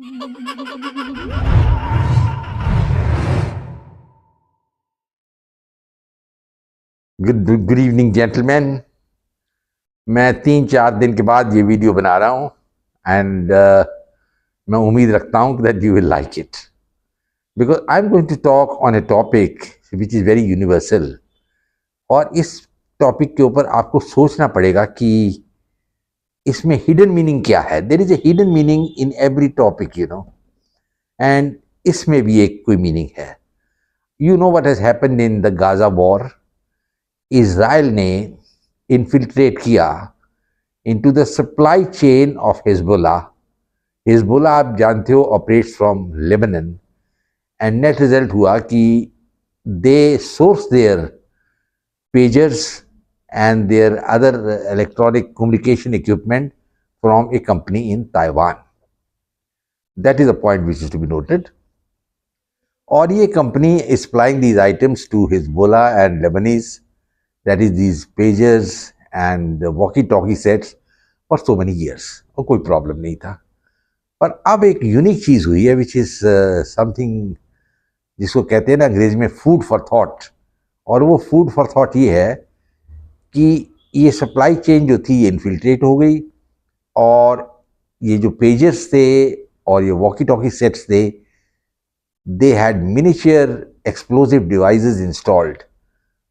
Good evening gentleman. मैं 3-4 दिन के बाद ये वीडियो बना रहा हूँ एंड मैं उम्मीद रखता हूँ that you will like it because I am going to talk on a topic which is very universal. और इस टॉपिक के ऊपर आपको सोचना पड़ेगा कि इसमें हिडन मीनिंग क्या है। There is a hidden meaning in every topic and इसमें भी एक कोई मीनिंग है। You know what has happened in the Gaza war. Israel ने इन्फिल्ट्रेट किया into the supply chain of Hezbollah. Hezbollah आप जानते हो operates from Lebanon and net result हुआ कि they source their pagers and their other electronic communication equipment from a company in Taiwan. That is a point which is to be noted. और ये company is supplying these items to Hezbollah and Lebanese, that is these pagers and walkie-talkie sets for so many years. और कोई problem नहीं था। पर अब एक unique चीज़ हुई है which is something जिसको कहते हैं ना अंग्रेजी में food for thought। और वो food for thought ये है कि ये सप्लाई चेन जो थी ये इन्फिल्ट्रेट हो गई और ये जो पेजर्स थे और ये वॉकी टॉकी सेट्स थे they had miniature explosive devices installed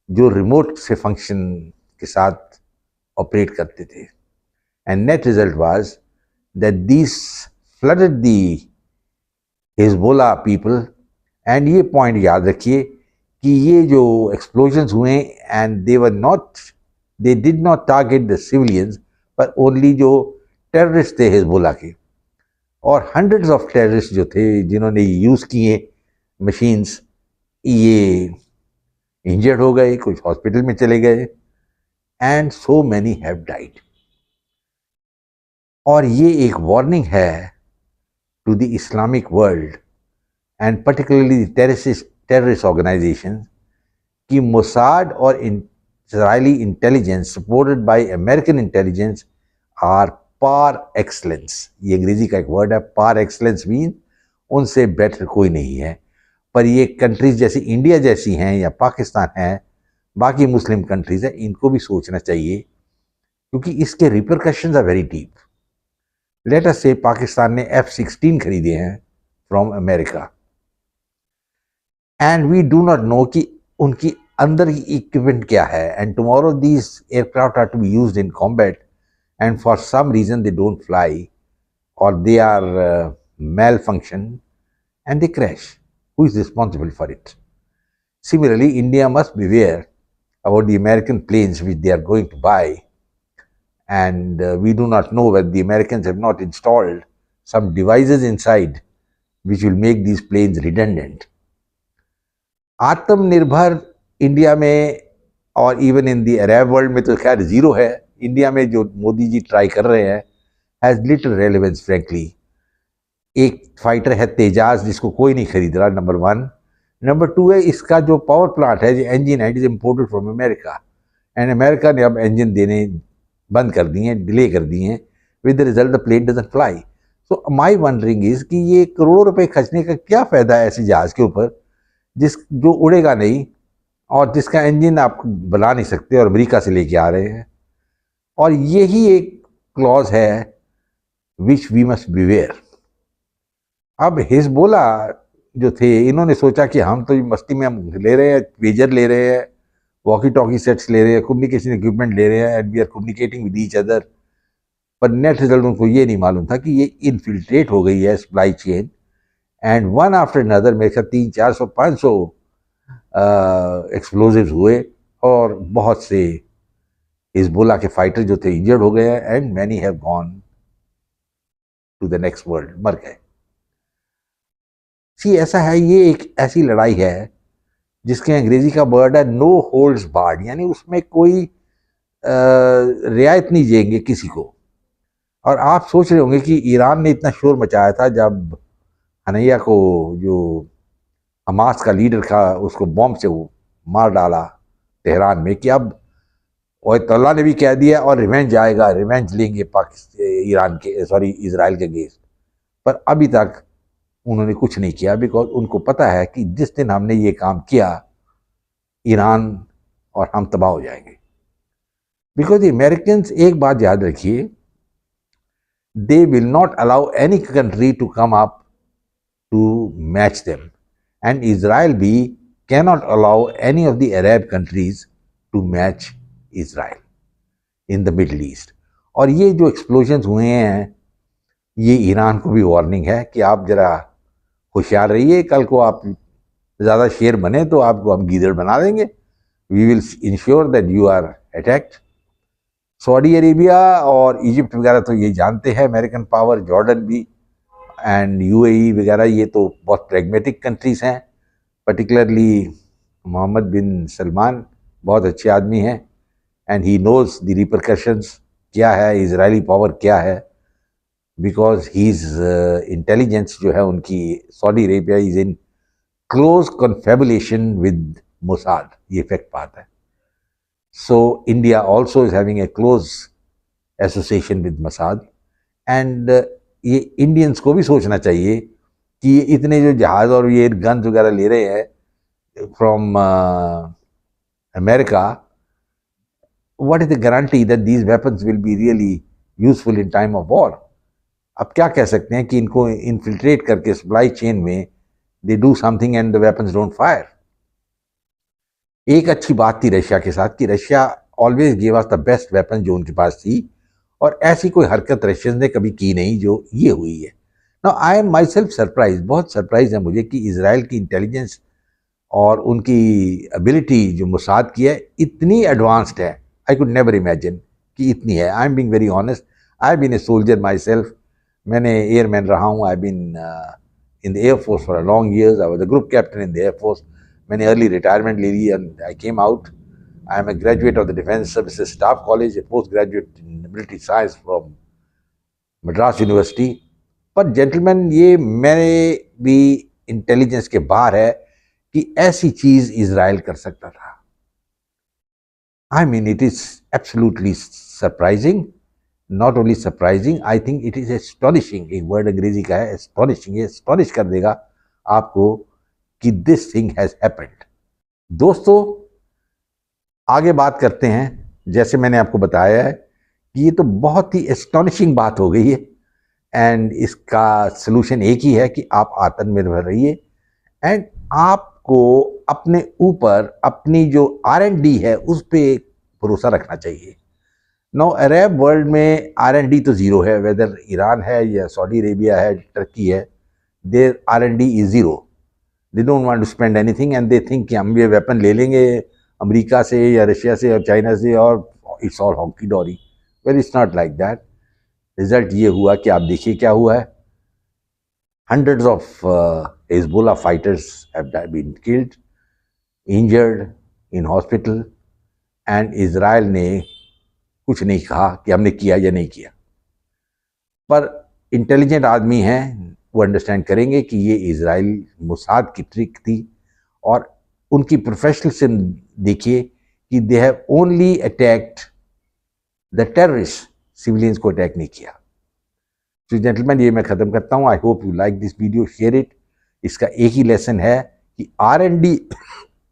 जो रिमोट से फंक्शन के साथ ऑपरेट करते थे। And net result was that this flooded the Hezbollah people. And ये पॉइंट याद रखिए कि ये जो एक्सप्लोजन्स हुए and they did not target the civilians पर ओनली जो टेररिस्ट थे हिजबुल्लाह के। और हंड्रेड्स ऑफ टेररिस्ट जो थे जिन्होंने यूज़ किए मशीन्स ये इंजर्ड हो गए, कुछ हॉस्पिटल में चले गए and so many have died. और ये एक वार्निंग है to the Islamic world and particularly terrorist organisation कि मोसाद और Israeli intelligence supported by American intelligence are par excellence। ये अंग्रेजी का एक वर्ड है, par excellence मीन उनसे बेटर कोई नहीं है। पर ये कंट्रीज जैसे इंडिया जैसी हैं या पाकिस्तान है, बाकी मुस्लिम कंट्रीज हैं, इनको भी सोचना चाहिए क्योंकि इसके repercussions are very deep. Let us say Pakistan ने F-16 खरीदे हैं from America and we do not know कि उनकी अंदर की इक्विपमेंट क्या है। And tomorrow these aircraft are to be used in combat and for some reason they don't fly और they are malfunction and they crash. Who is responsible for it? Similarly India must be aware about the American planes which they are going to buy and we do not know whether the Americans have not installed some devices inside which will make these planes redundant. आत्मनिर्भर India में और even in the Arab world में तो खैर zero है। India में जो Modi ji try कर रहे हैं हैज़ लिटिल रेलेवेंस फ्रैंकली। एक फाइटर है तेजाज जिसको कोई नहीं खरीद रहा, नंबर 1। नंबर 2 है इसका जो पावर प्लांट है, जो इंजन है, it is imported from America and America ने अब इंजन देने बंद कर दिए हैं, डिले कर दिए हैं। With the result the plane doesn't fly. So my wondering is कि ये करोड़ों रुपए खर्चने का क्या फ़ायदा है ऐसे जहाज़ के ऊपर जो उड़ेगा नहीं और जिसका इंजन आप बना नहीं सकते और अमेरिका से लेके आ रहे हैं। और यही एक क्लॉज है विच वी मस्ट बीवेयर। अब हिजबुल्लाह जो थे इन्होंने सोचा कि हम तो मस्ती में हम ले रहे हैं, पेजर ले रहे हैं, वॉकी टॉकी सेट्स ले रहे हैं, कम्युनिकेशन इक्विपमेंट ले रहे हैं and we are communicating with each other. पर नेट रिजल्ट उनको ये नहीं मालूम था कि ये इन्फिल्ट्रेट हो गई है supply chain and one after another मेरे ख्याल 300-400-500 एक्सप्लोजिव्स हुए और बहुत से हिजबुल्लाह के फाइटर जो थे इंजर्ड हो गए and many have gone to the next world, मर गए। सी ऐसा है, ये एक ऐसी लड़ाई है जिसके अंग्रेजी का वर्ड है नो होल्ड्स बार्ड, यानी उसमें कोई रियायत नहीं देंगे किसी को। और आप सोच रहे होंगे कि ईरान ने इतना शोर मचाया था जब हनैया को जो हमास का लीडर था उसको बॉम्ब से वो मार डाला तेहरान में कि अब अयतुल्ला ने भी कह दिया और रिवेंज आएगा, रिवेंज लेंगे पाकिस्तान इज़राइल के अगेंस्ट। पर अभी तक उन्होंने कुछ नहीं किया, बिकॉज उनको पता है कि जिस दिन हमने ये काम किया ईरान और हम तबाह हो जाएंगे। बिकॉज अमेरिकन एक बात याद रखिए, they will not allow any country to come up to match them, and Israel B cannot allow any of the Arab countries to match Israel in the Middle East. और ये जो explosions हुए हैं ये ईरान को भी warning है कि आप जरा होशियार रहिए, कल को आप ज़्यादा शेर बने तो आपको हम गीदड़ बना देंगे। We will ensure that you are attacked. Saudi Arabia और इजिप्ट वगैरह तो ये जानते हैं अमेरिकन पावर, जॉर्डन भी एंड यूएई वगैरह ये तो बहुत प्रैग्मेटिक कंट्रीज हैं। पर्टिकुलरली मोहम्मद बिन सलमान बहुत अच्छे आदमी हैं and he knows the repercussions क्या है, इजरायली पावर क्या है, बिकॉज हीज इंटेलिजेंस जो है उनकी, Saudi Arabia is in close confabulation with Mossad, ये फैक्ट बात है। So India also is having a close association with Mossad, and ये इंडियंस को भी सोचना चाहिए कि ये इतने जो जहाज और ये गन्स वगैरह ले रहे हैं from America, what is the guarantee that these weapons will be really useful in time of war. अब क्या कह सकते हैं कि इनको इन्फिल्ट्रेट करके सप्लाई चेन में they do something and the weapons don't fire. एक अच्छी बात थी रशिया के साथ कि Russia always give us the best weapon जो उनके पास थी, और ऐसी कोई हरकत रशियंस ने कभी की नहीं जो ये हुई है। Now I am my self surprise, बहुत सरप्राइज है मुझे कि इजराइल की इंटेलिजेंस और उनकी एबिलिटी जो मोसाद की है इतनी एडवांस्ड है। आई कुड नेवर इमेजिन कि इतनी है। I am being very honest, I been a soldier myself, मैंने एयरमैन रहा हूँ, I been in the Air Force for a long years, I was the group captain in the Air Force. मैंने early retirement ले ली and I came out. I am a graduate of the Defence Services Staff College, a post graduate in military science from Madras University. पर gentleman ये मेरे भी intelligence के बाहर है कि ऐसी चीज इजराइल कर सकता था। I mean it is absolutely surprising, not only surprising, I think it is astonishing. एक वर्ड अंग्रेजी का है एस्टॉनिशिंग, ये एस्टॉनिश कर देगा आपको कि दिस थिंग हैज हैपेंड। दोस्तों आगे बात करते हैं। जैसे मैंने आपको बताया है कि ये तो बहुत ही एस्टॉनिशिंग बात हो गई है एंड इसका सलूशन एक ही है कि आप आत्मनिर्भर रहिए एंड आपको अपने ऊपर अपनी जो R&D है उस पर भरोसा रखना चाहिए। नो अरब वर्ल्ड में R&D तो ज़ीरो है, वेदर ईरान है या सऊदी अरेबिया है, टर्की है, there R&D is zero. They don't want to spend anything and they think कि हम ये वेपन ले लेंगे अमेरिका से या रशिया से और चाइना से और it's all hunky dory. Well it's not like that. Result ये हुआ कि आप देखिए क्या हुआ है। Hundreds of Hezbollah fighters have been killed, injured, in hospital, and Israel ने कुछ नहीं कहा कि हमने किया या नहीं किया। पर इंटेलिजेंट आदमी हैं, वो अंडरस्टैंड करेंगे कि ये इजराइल मोसाद की ट्रिक थी। और उनकी प्रोफेशनलिज्म देखिए कि they have only attacked the terrorist, civilians को अटैक नहीं किया। तो जेंटलमैन ये मैं ख़त्म करता हूँ। आई hope you like this video, share it. इसका एक ही लेसन है कि R&D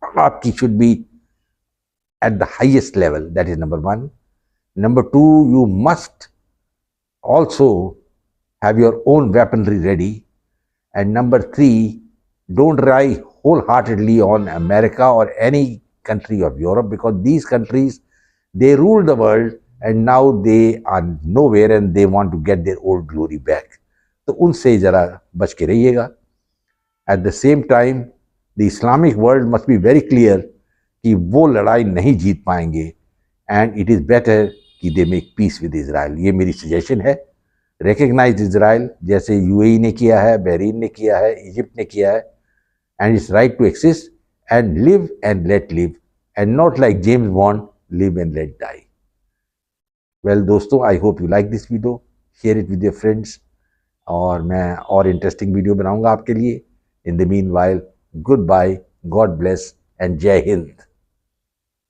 आपकी should be at the highest level, that is number 1। Number 2, you must also have your own weaponry ready. And number 3, don't rely wholeheartedly on America or any country of Europe, because these countries, they rule the world and now they are nowhere and they want to get their old glory back. तो उनसे ज़रा बच के रहिएगा। At the same time, the Islamic world must be very clear कि वो लड़ाई नहीं जीत पाएंगे and it is better कि they make peace with Israel. ये मेरी सजेशन है। रिकग्नाइज इजराइल जैसे UAE ने किया है, बहरीन ने किया है, इजिप्ट ने किया है, and it's right to exist and live and let live and not like James Bond, live and let die. Well दोस्तों, I hope you like this video, share it with your friends, और मैं और interesting video बनाऊंगा आपके लिए। In the meanwhile, goodbye, God bless and Jai Hind.